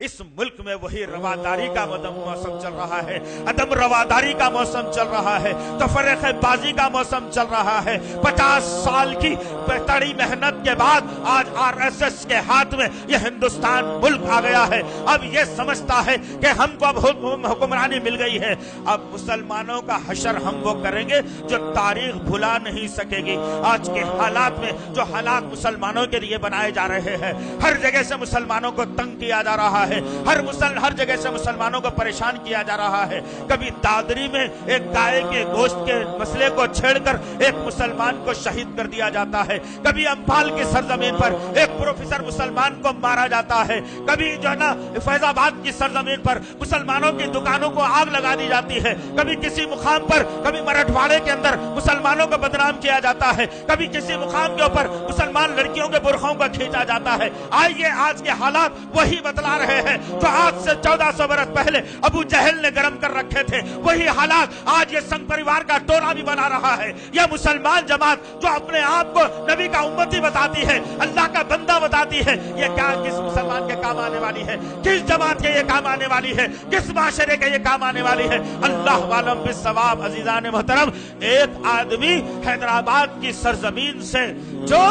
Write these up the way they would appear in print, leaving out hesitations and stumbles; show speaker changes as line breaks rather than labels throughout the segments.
इस मुल्क में वही रवादारी का मौसम चल रहा है, अदम रवादारी का मौसम चल रहा है, तफरीक़बाजी का मौसम चल रहा है। 50 साल की कड़ी मेहनत के बाद आज आरएसएस के हाथ में यह हिंदुस्तान मुल्क आ गया है। अब यह समझता है कि हमको अब हुक्मरानी मिल गई है। अब मुसलमानों का हशर हम वो करेंगे जो तारीख भुला नहीं सकेगी। आज के हालात में जो हालात मुसलमानों के लिए बनाए जा रहे हैं, हर जगह से मुसलमानों को तंग किया जा रहा है, हर जगह से मुसलमानों को परेशान किया जा रहा है। कभी दादरी में एक गाय के गोश्त के मसले को छेड़कर एक मुसलमान को शहीद कर दिया जाता है, कभी अम्फाल की सरजमीन पर एक प्रोफेसर मुसलमान को मारा जाता है, कभी जो है ना फैजाबाद की सरजमीन पर मुसलमानों की दुकानों को आग लगा दी जाती है, कभी किसी मुकाम पर, कभी मराठवाड़े के अंदर मुसलमानों को बदनाम किया जाता है, कभी किसी मुकाम के ऊपर मुसलमान लड़कियों के बुरखों को खींचा जाता है। आइए आज के हालात वही बतला रहे हैं जो आज से 1400 बरस पहले अबू जहल ने गरम कर रखे थे। वही हालात आज ये संघ परिवार का टोला भी बना रहा है। यह मुसलमान जमात जो अपने आप को नबी का उम्मती बताती है, अल्लाह का बंदा बताती है, ये क्या किस मुसलमान के काम आने वाली है, किस जमात के ये काम आने वाली है, किस माशरे के ये काम आने वाली है। अल्लाह वालम बिस्सवाब। अजीजान मोहतरम, एक आदमी हैदराबाद की सरजमीन से जो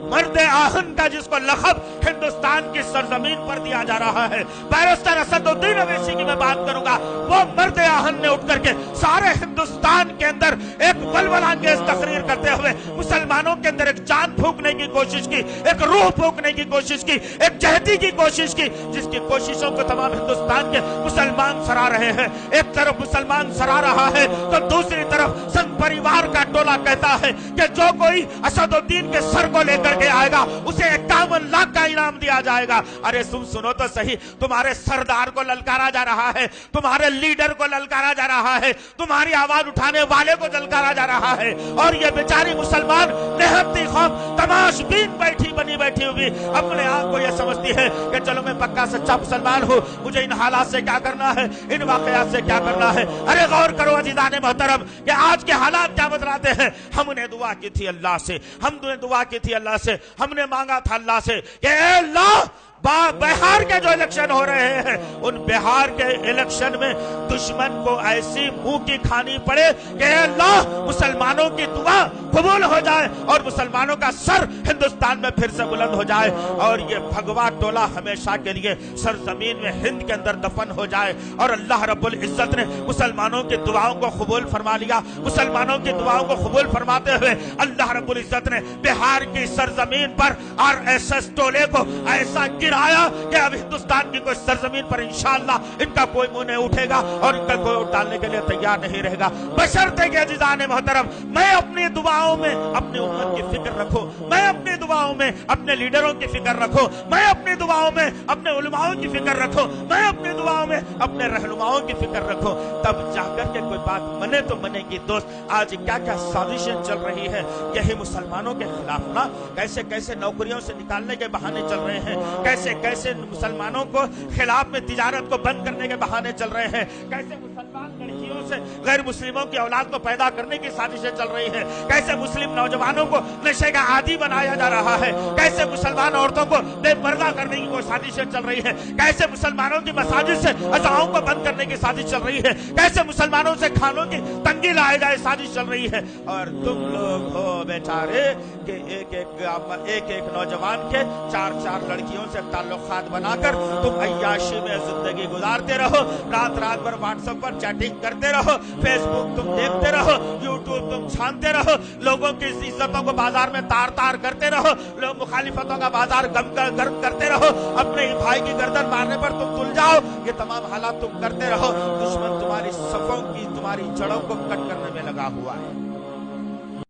मर्द आहन का जिसको लखब हिंदुस्तान की सरजमीन पर दिया जा रहा है, बैरिस्टर असदुद्दीन अवैसी की मैं बात करूंगा, वो मर्द आहन ने उठ करके सारे हिंदुस्तान के अंदर एक बलबलांगेज तकरीर करते हुए मुसलमानों के अंदर एक जान फूंकने की कोशिश की, एक रूह फूंकने की कोशिश की, एक जहदी की कोशिश की, जिसकी कोशिशों को तमाम हिंदुस्तान के मुसलमान सराह रहे हैं। एक तरफ मुसलमान सराह रहा है तो दूसरी तरफ संघ परिवार का टोला कहता है कि जो कोई असदुद्दीन के सर को लेकर आएगा उसे 51 लाख का इनाम दिया जाएगा। अरे सुनो तो सही, तुम्हारे सरदार को ललकारा जा रहा है, तुम्हारे लीडर को ललकारा जा रहा है, तुम्हारी आवाज उठाने वाले को ललकारा जा रहा है, और ये बेचारी मुसलमान निहत्ती कौम तमाशबीन बैठी हुई अपने आप को यह समझती है कि चलो मैं पक्का सच्चा मुसलमान हूँ, मुझे इन हालात से क्या करना है, इन वाकयात से क्या करना है। अरे गौर करो अजीज़ान मोहतरम कि आज के हालात क्या बतलाते हैं। हमने दुआ की थी अल्लाह से, हमने दुआ की थी अल्लाह से, हमने मांगा था अल्लाह से कि अल्लाह बिहार के जो इलेक्शन हो रहे हैं, उन बिहार के इलेक्शन में दुश्मन को ऐसी मुंह की खानी पड़े कि अल्लाह मुसलमानों की दुआ कबूल हो जाए और मुसलमानों का सर हिंदुस्तान में फिर से बुलंद हो जाए, और ये भगवा टोला हमेशा के लिए सरजमीन में हिंद के अंदर दफन हो जाए। और अल्लाह रब्बुल इज्जत ने मुसलमानों की दुआओं को कबूल फरमा लिया। मुसलमानों की दुआओं को कबूल फरमाते हुए अल्लाह रब्बुल इज्जत ने बिहार की सरजमीन पर आरएसएस टोले को ऐसा आया कि अब हिंदुस्तान की कोई सरजमीन पर इंशाअल्लाह इनका कोई मुंह नहीं उठेगा और इनका कोई उठाने के लिए तैयार नहीं रहेगा। बशर्ते कि अजीज़ान मोहतरम, मैं अपनी दुआओं में अपनी उम्मत की फिक्र रखूं, मैं अपनी दुआओं में अपने लीडरों की फिक्र रखूं, मैं अपनी दुआओं में अपने उलमाओं की फिक्र रखूं, मैं अपनी दुआओं में अपने रहनुमाओं की फिक्र रखूं, तब जाकर के कोई बात मने तो मनेगी। दोस्त, आज क्या क्या साजिशें चल रही है, यही मुसलमानों के खिलाफ ना, कैसे कैसे नौकरियों से निकालने के बहाने चल रहे हैं, कैसे कैसे मुसलमानों को खिलाफ में तिजारत को बंद करने के बहाने चल रहे हैं, कैसे मुसलमान लड़कियों से गैर मुस्लिमों की औलाद को पैदा करने की साजिशें चल रही है, कैसे मुस्लिम नौजवानों को नशे का आदी बनाया जा रहा है, कैसे मुसलमान औरतों को बेपर्दा करने की कोई साजिशें चल रही है, कैसे मुसलमानों की मसाजिद से अज़ाओं को बंद करने की साजिश चल रही है, कैसे मुसलमानों से खानों की तंगी लाए जाए साजिश चल रही है। और तुम लोग हो बेचारे कि एक एक नौजवान के 4 लड़कियों से ताल्लुकात बनाकर तुम अय्याशी में जिंदगी गुजारते रहो, रात भर व्हाट्सएप पर चैटिंग करते रहो, फेसबुक तुम देखते रहो, यूट्यूब तुम छानते रहो, लोगों की इज्जतों को बाजार में तार करते रहो, लोग मुखालिफतों का बाजार गर्म करते रहो, अपने भाई की गर्दन मारने पर तुम तुल जाओ, ये तमाम हालात तुम करते रहो। दुश्मन तुम्हारी सफों की, तुम्हारी जड़ों को कट करने में लगा हुआ है।